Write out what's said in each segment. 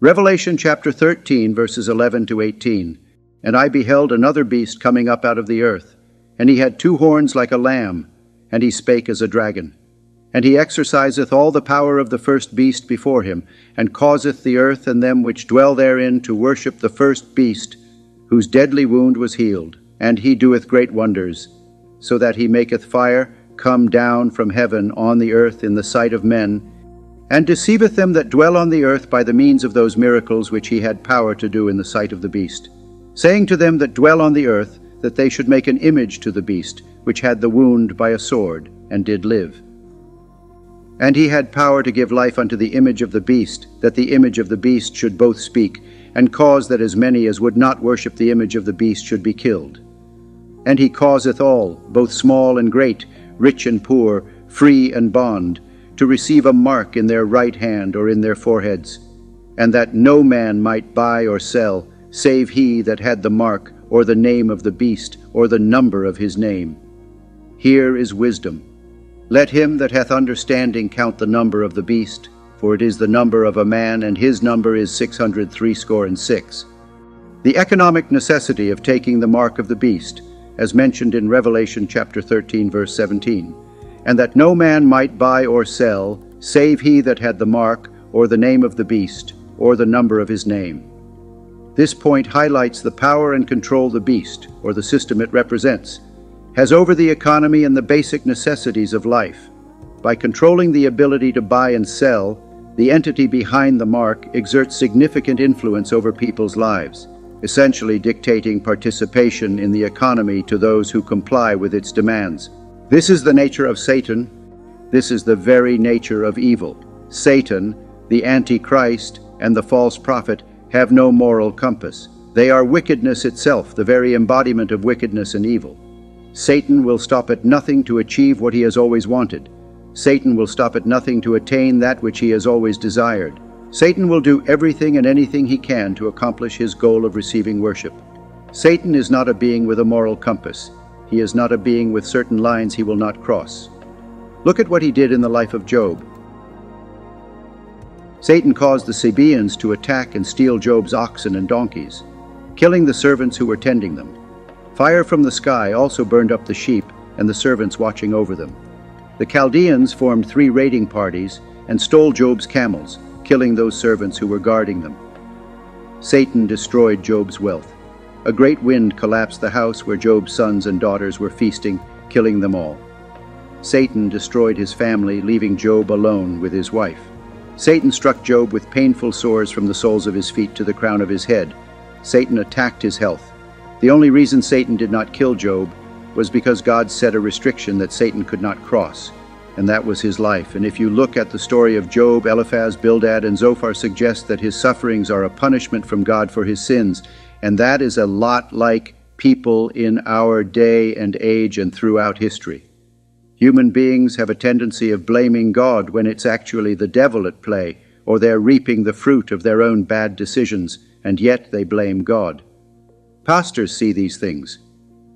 Revelation chapter 13, verses 11 to 18. And I beheld another beast coming up out of the earth, and he had 2 horns like a lamb, and he spake as a dragon. And he exerciseth all the power of the first beast before him, and causeth the earth and them which dwell therein to worship the first beast, whose deadly wound was healed. And he doeth great wonders, so that he maketh fire come down from heaven on the earth in the sight of men, and deceiveth them that dwell on the earth by the means of those miracles which he had power to do in the sight of the beast, saying to them that dwell on the earth that they should make an image to the beast, which had the wound by a sword, and did live. And he had power to give life unto the image of the beast, that the image of the beast should both speak, and cause that as many as would not worship the image of the beast should be killed. And he causeth all, both small and great, rich and poor, free and bond, to receive a mark in their right hand or in their foreheads, and that no man might buy or sell, save he that had the mark, or the name of the beast, or the number of his name. Here is wisdom. Let him that hath understanding count the number of the beast, for it is the number of a man, and his number is 666. The economic necessity of taking the mark of the beast, as mentioned in Revelation chapter 13, verse 17, and that no man might buy or sell, save he that had the mark, or the name of the beast, or the number of his name. This point highlights the power and control the beast, or the system it represents, has over the economy and the basic necessities of life. By controlling the ability to buy and sell, the entity behind the mark exerts significant influence over people's lives, essentially dictating participation in the economy to those who comply with its demands. This is the nature of Satan. This is the very nature of evil. Satan, the Antichrist, and the false prophet have no moral compass. They are wickedness itself, the very embodiment of wickedness and evil. Satan will stop at nothing to achieve what he has always wanted. Satan will stop at nothing to attain that which he has always desired. Satan will do everything and anything he can to accomplish his goal of receiving worship. Satan is not a being with a moral compass. He is not a being with certain lines he will not cross. Look at what he did in the life of Job. Satan caused the Sabaeans to attack and steal Job's oxen and donkeys, killing the servants who were tending them. Fire from the sky also burned up the sheep and the servants watching over them. The Chaldeans formed 3 raiding parties and stole Job's camels, killing those servants who were guarding them. Satan destroyed Job's wealth. A great wind collapsed the house where Job's sons and daughters were feasting, killing them all. Satan destroyed his family, leaving Job alone with his wife. Satan struck Job with painful sores from the soles of his feet to the crown of his head. Satan attacked his health. The only reason Satan did not kill Job was because God set a restriction that Satan could not cross, and that was his life. And if you look at the story of Job, Eliphaz, Bildad, and Zophar suggest that his sufferings are a punishment from God for his sins, and that is a lot like people in our day and age and throughout history. Human beings have a tendency of blaming God when it's actually the devil at play, or they're reaping the fruit of their own bad decisions, and yet they blame God. Pastors see these things.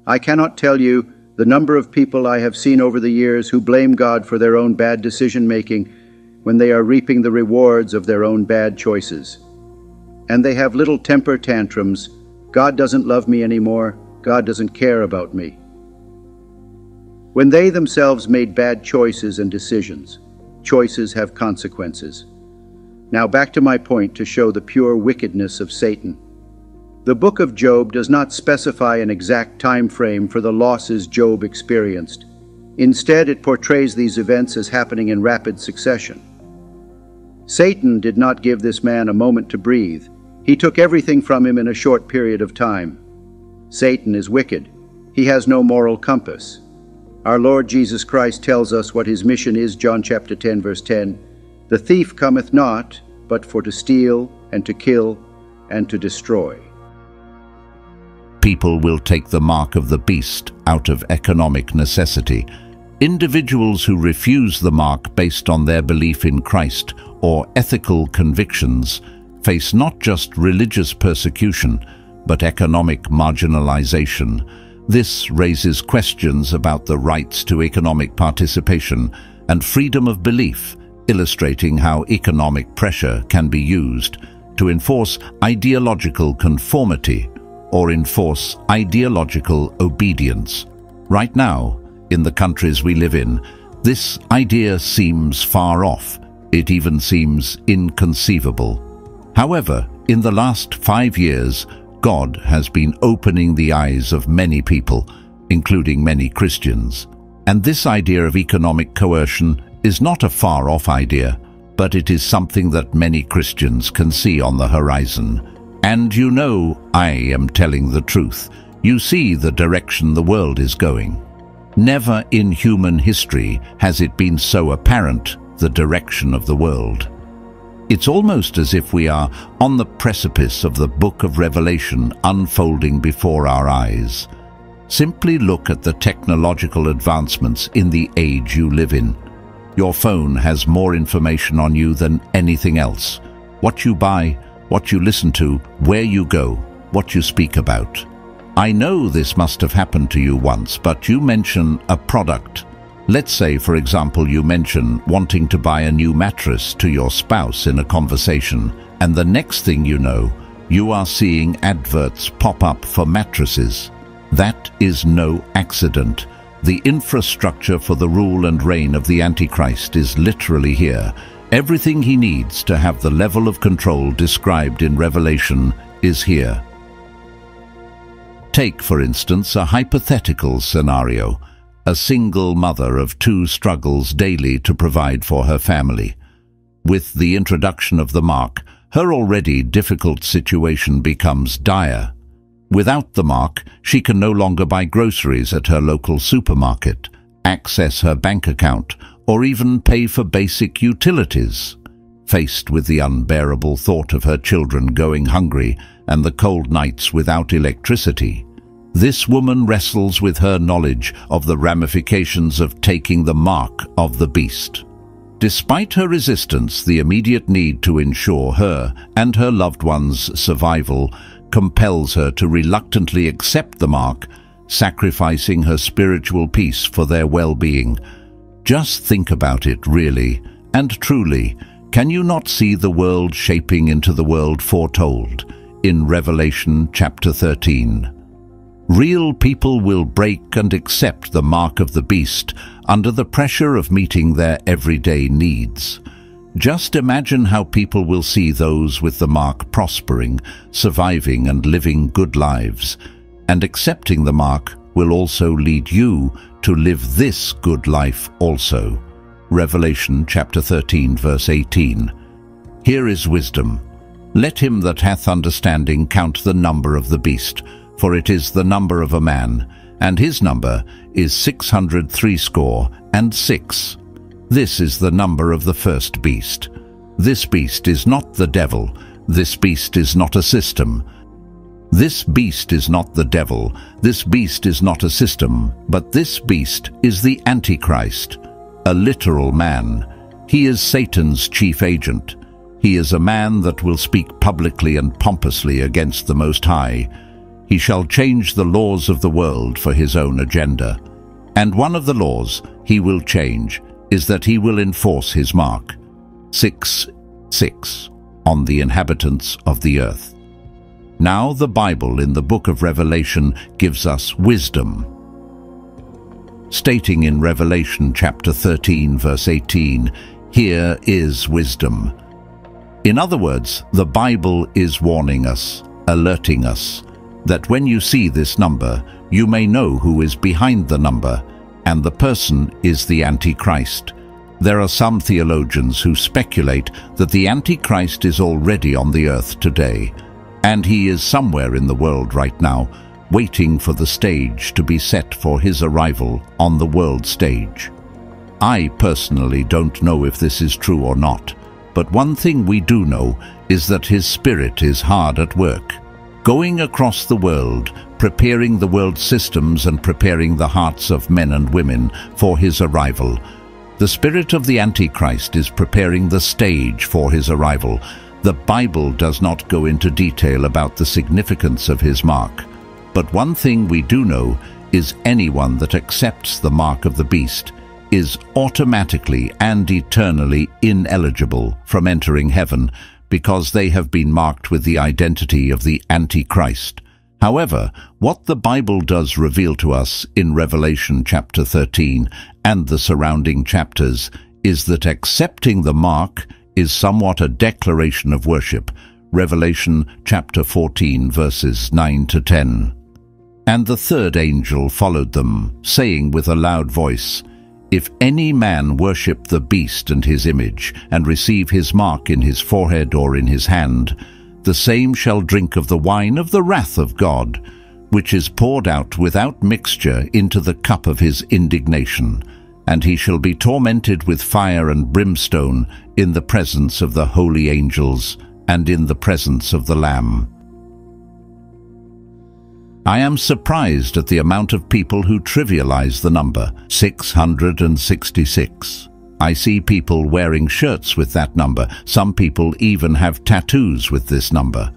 I cannot tell you the number of people I have seen over the years who blame God for their own bad decision-making when they are reaping the rewards of their own bad choices. And they have little temper tantrums. God doesn't love me anymore. God doesn't care about me. When they themselves made bad choices and decisions, choices have consequences. Now back to my point to show the pure wickedness of Satan. The book of Job does not specify an exact time frame for the losses Job experienced. Instead, it portrays these events as happening in rapid succession. Satan did not give this man a moment to breathe. He took everything from him in a short period of time. Satan is wicked. He has no moral compass. Our Lord Jesus Christ tells us what his mission is, John chapter 10, verse 10. The thief cometh not, but for to steal, and to kill, and to destroy. People will take the mark of the beast out of economic necessity. Individuals who refuse the mark based on their belief in Christ or ethical convictions face not just religious persecution, but economic marginalization. This raises questions about the rights to economic participation and freedom of belief, illustrating how economic pressure can be used to enforce ideological conformity or enforce ideological obedience. Right now, in the countries we live in, this idea seems far off. It even seems inconceivable. However, in the last 5 years, God has been opening the eyes of many people, including many Christians. And this idea of economic coercion is not a far-off idea, but it is something that many Christians can see on the horizon. And you know, I am telling the truth. You see the direction the world is going. Never in human history has it been so apparent, the direction of the world. It's almost as if we are on the precipice of the book of Revelation unfolding before our eyes. Simply look at the technological advancements in the age you live in. Your phone has more information on you than anything else. What you buy, what you listen to, where you go, what you speak about. I know this must have happened to you once, but you mention a product. Let's say, for example, you mention wanting to buy a new mattress to your spouse in a conversation, and the next thing you know, you are seeing adverts pop up for mattresses. That is no accident. The infrastructure for the rule and reign of the Antichrist is literally here. Everything he needs to have the level of control described in Revelation is here. Take, for instance, a hypothetical scenario. A single mother of 2 struggles daily to provide for her family. With the introduction of the mark, her already difficult situation becomes dire. Without the mark, she can no longer buy groceries at her local supermarket, access her bank account, or even pay for basic utilities. Faced with the unbearable thought of her children going hungry and the cold nights without electricity, this woman wrestles with her knowledge of the ramifications of taking the mark of the beast. Despite her resistance, the immediate need to ensure her and her loved ones' survival compels her to reluctantly accept the mark, sacrificing her spiritual peace for their well-being. Just think about it, really and truly. Can you not see the world shaping into the world foretold in Revelation chapter 13? Real people will break and accept the mark of the beast under the pressure of meeting their everyday needs. Just imagine how people will see those with the mark prospering, surviving and living good lives. And accepting the mark will also lead you to live this good life also. Revelation chapter 13 verse 18. Here is wisdom. Let him that hath understanding count the number of the beast, for it is the number of a man, and his number is 666. This is the number of the first beast. This beast is not the devil. This beast is not a system. This beast is not the devil. This beast is not a system, but this beast is the Antichrist, a literal man. He is Satan's chief agent. He is a man that will speak publicly and pompously against the Most High. He shall change the laws of the world for his own agenda. And one of the laws he will change is that he will enforce his mark, 666, on the inhabitants of the earth. Now the Bible in the book of Revelation gives us wisdom. Stating in Revelation chapter 13 verse 18, here is wisdom. In other words, the Bible is warning us, alerting us, that when you see this number, you may know who is behind the number, and the person is the Antichrist. There are some theologians who speculate that the Antichrist is already on the earth today, and he is somewhere in the world right now, waiting for the stage to be set for his arrival on the world stage. I personally don't know if this is true or not, but one thing we do know is that his spirit is hard at work, going across the world, preparing the world systems and preparing the hearts of men and women for his arrival. The spirit of the Antichrist is preparing the stage for his arrival. The Bible does not go into detail about the significance of his mark, but one thing we do know is anyone that accepts the mark of the beast is automatically and eternally ineligible from entering heaven, because they have been marked with the identity of the Antichrist. However, what the Bible does reveal to us in Revelation chapter 13 and the surrounding chapters is that accepting the mark is somewhat a declaration of worship. Revelation chapter 14 verses 9 to 10. And the third angel followed them, saying with a loud voice, "If any man worship the beast and his image, and receive his mark in his forehead or in his hand, the same shall drink of the wine of the wrath of God, which is poured out without mixture into the cup of his indignation, and he shall be tormented with fire and brimstone in the presence of the holy angels and in the presence of the Lamb." I am surprised at the amount of people who trivialize the number 666. I see people wearing shirts with that number. Some people even have tattoos with this number.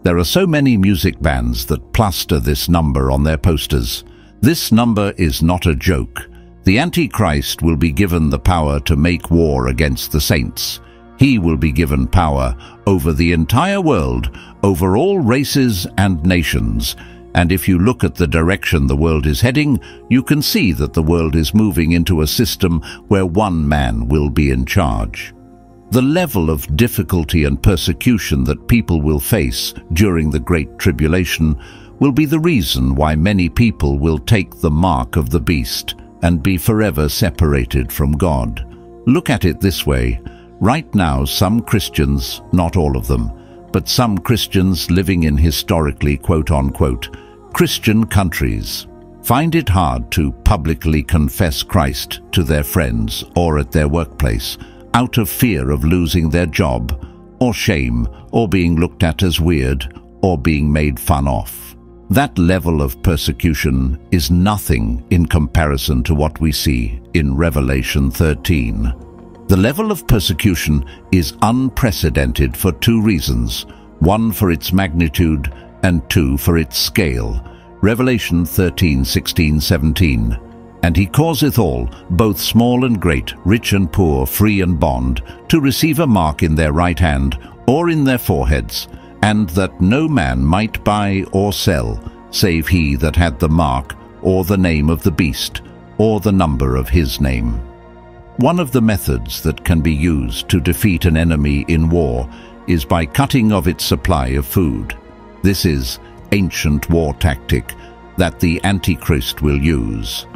There are so many music bands that plaster this number on their posters. This number is not a joke. The Antichrist will be given the power to make war against the saints. He will be given power over the entire world, over all races and nations. And if you look at the direction the world is heading, you can see that the world is moving into a system where one man will be in charge. The level of difficulty and persecution that people will face during the Great Tribulation will be the reason why many people will take the mark of the beast and be forever separated from God. Look at it this way. Right now, some Christians, not all of them, but some Christians living in historically quote-unquote Christian countries find it hard to publicly confess Christ to their friends or at their workplace out of fear of losing their job, or shame, or being looked at as weird, or being made fun of. That level of persecution is nothing in comparison to what we see in Revelation 13. The level of persecution is unprecedented for two reasons, one for its magnitude and two for its scale. Revelation 13, 16, 17. And he causeth all, both small and great, rich and poor, free and bond, to receive a mark in their right hand or in their foreheads, and that no man might buy or sell, save he that had the mark, or the name of the beast, or the number of his name. One of the methods that can be used to defeat an enemy in war is by cutting off its supply of food. This is ancient war tactic that the Antichrist will use.